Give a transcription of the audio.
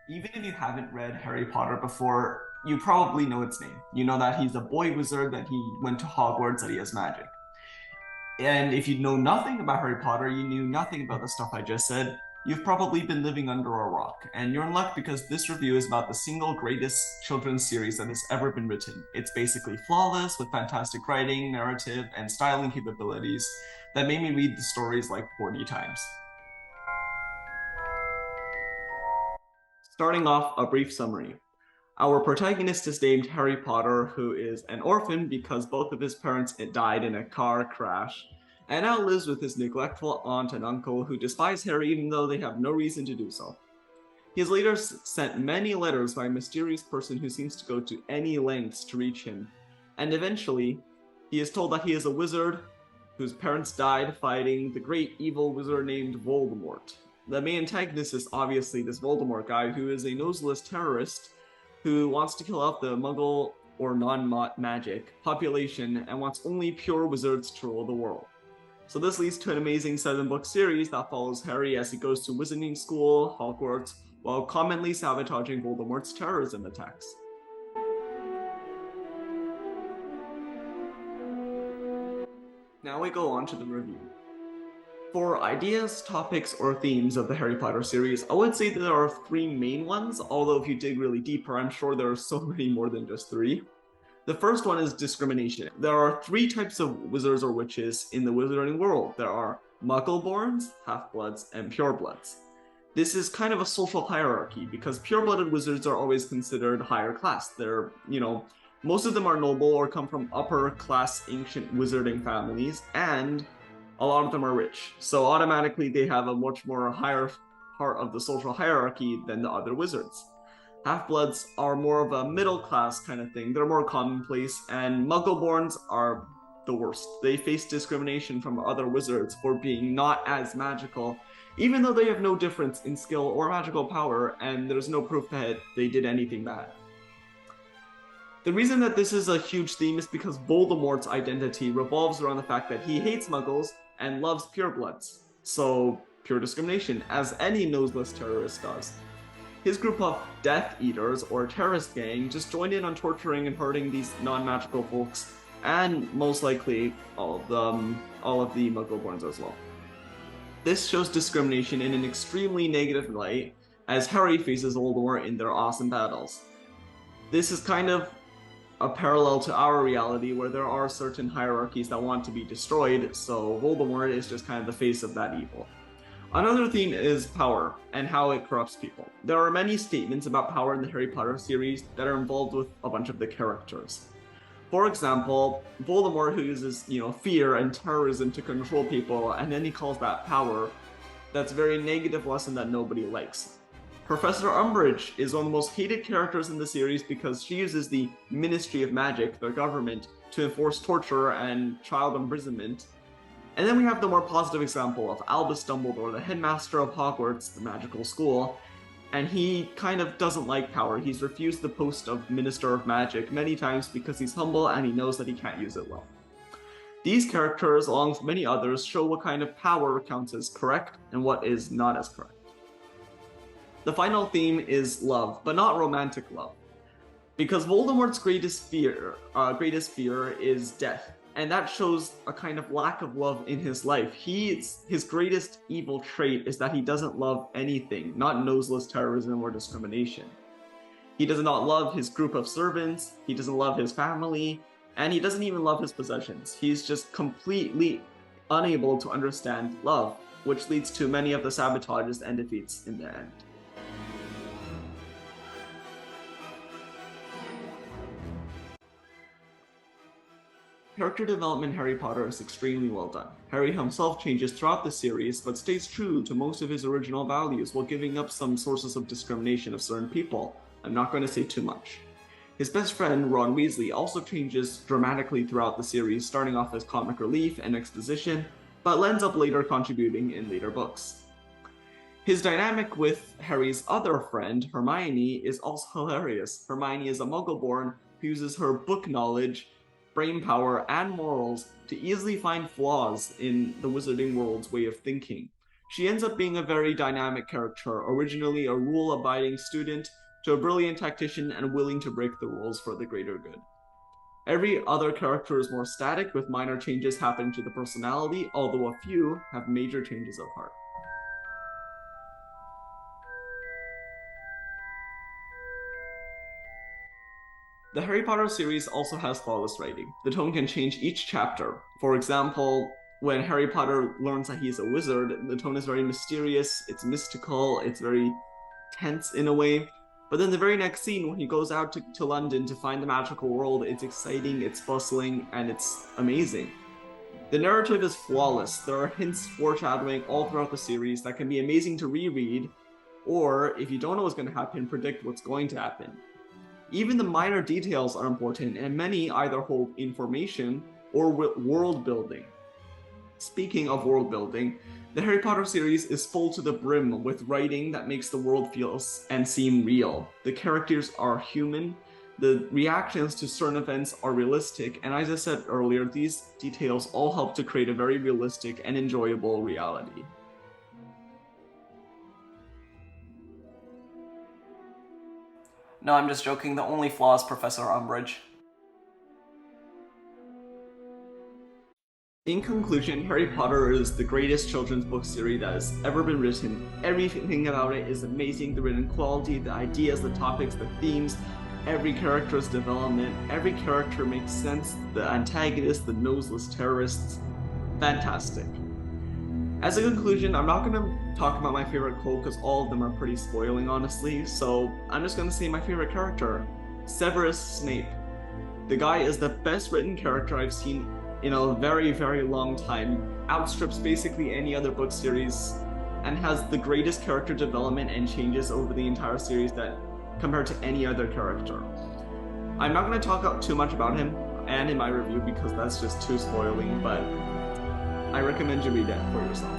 Even if you haven't read Harry Potter before, you probably know its name. You know that he's a boy wizard, that he went to Hogwarts, that he has magic. And if you know nothing about Harry Potter, you knew nothing about the stuff I just said, you've probably been living under a rock. And you're in luck because this review is about the single greatest children's series that has ever been written. It's basically flawless with fantastic writing, narrative, and styling capabilities that made me read the stories like 40 times. Starting off, a brief summary. Our protagonist is named Harry Potter, who is an orphan because both of his parents died in a car crash, and now lives with his neglectful aunt and uncle who despise Harry even though they have no reason to do so. He is later sent many letters by a mysterious person who seems to go to any lengths to reach him, and eventually, he is told that he is a wizard whose parents died fighting the great evil wizard named Voldemort. The main antagonist is obviously this Voldemort guy who is a noseless terrorist who wants to kill off the Muggle or non-magic population and wants only pure wizards to rule the world. So this leads to an amazing 7-book series that follows Harry as he goes to wizarding school, Hogwarts, while commonly sabotaging Voldemort's terrorism attacks. Now we go on to the review. For ideas, topics, or themes of the Harry Potter series, I would say that there are three main ones, although if you dig really deeper, I'm sure there are so many more than just three. The first one is discrimination. There are three types of wizards or witches in the wizarding world. There are Muggleborns, Half-Bloods, and Purebloods. This is kind of a social hierarchy because pure-blooded wizards are always considered higher class. They're, most of them are noble or come from upper class ancient wizarding families, and a lot of them are rich. So automatically they have a much more higher part of the social hierarchy than the other wizards. Half-Bloods are more of a middle class kind of thing. They're more commonplace, and Muggleborns are the worst. They face discrimination from other wizards for being not as magical, even though they have no difference in skill or magical power, and there's no proof that they did anything bad. The reason that this is a huge theme is because Voldemort's identity revolves around the fact that he hates Muggles and loves purebloods. So, pure discrimination, as any noseless terrorist does. His group of Death Eaters, or terrorist gang, just joined in on torturing and hurting these non-magical folks, and most likely all of the Muggleborns as well. This shows discrimination in an extremely negative light, as Harry faces Voldemort in their awesome battles. This is kind of a parallel to our reality where there are certain hierarchies that want to be destroyed, so Voldemort is just kind of the face of that evil. Another theme is power and how it corrupts people. There are many statements about power in the Harry Potter series that are involved with a bunch of the characters. For example, Voldemort, who uses, fear and terrorism to control people, and then he calls that power. That's a very negative lesson that nobody likes. Professor Umbridge is one of the most hated characters in the series because she uses the Ministry of Magic, their government, to enforce torture and child imprisonment. And then we have the more positive example of Albus Dumbledore, the headmaster of Hogwarts, the magical school, and he kind of doesn't like power. He's refused the post of Minister of Magic many times because he's humble and he knows that he can't use it well. These characters, along with many others, show what kind of power counts as correct and what is not as correct. The final theme is love, but not romantic love. Because Voldemort's greatest fear is death, and that shows a kind of lack of love in his life. His greatest evil trait is that he doesn't love anything, not noseless terrorism or discrimination. He does not love his group of servants, he doesn't love his family, and he doesn't even love his possessions. He's just completely unable to understand love, which leads to many of the sabotages and defeats in the end. Character development in Harry Potter is extremely well done. Harry himself changes throughout the series, but stays true to most of his original values while giving up some sources of discrimination of certain people. I'm not going to say too much. His best friend, Ron Weasley, also changes dramatically throughout the series, starting off as comic relief and exposition, but ends up later contributing in later books. His dynamic with Harry's other friend, Hermione, is also hilarious. Hermione is a Muggleborn who uses her book knowledge, brain power, and morals to easily find flaws in the wizarding world's way of thinking. She ends up being a very dynamic character, originally a rule-abiding student to a brilliant tactician and willing to break the rules for the greater good. Every other character is more static, with minor changes happening to the personality, although a few have major changes of heart. The Harry Potter series also has flawless writing. The tone can change each chapter. For example, when Harry Potter learns that he's a wizard, the tone is very mysterious, it's mystical, it's very tense in a way. But then the very next scene, when he goes out to London to find the magical world, it's exciting, it's bustling, and it's amazing. The narrative is flawless. There are hints foreshadowing all throughout the series that can be amazing to reread, or if you don't know what's going to happen, predict what's going to happen. Even the minor details are important, and many either hold information or world building. Speaking of world building, the Harry Potter series is full to the brim with writing that makes the world feel and seem real. The characters are human, the reactions to certain events are realistic, and as I said earlier, these details all help to create a very realistic and enjoyable reality. No, I'm just joking. The only flaw is Professor Umbridge. In conclusion, Harry Potter is the greatest children's book series that has ever been written. Everything about it is amazing. The written quality, the ideas, the topics, the themes, every character's development, every character makes sense. The antagonists, the noseless terrorists, fantastic. As a conclusion, I'm not going to talk about my favorite quote because all of them are pretty spoiling, honestly, so I'm just going to say my favorite character, Severus Snape. The guy is the best written character I've seen in a very, very long time, outstrips basically any other book series, and has the greatest character development and changes over the entire series that compared to any other character. I'm not going to talk too much about him and in my review because that's just too spoiling, but I recommend you read it for yourself.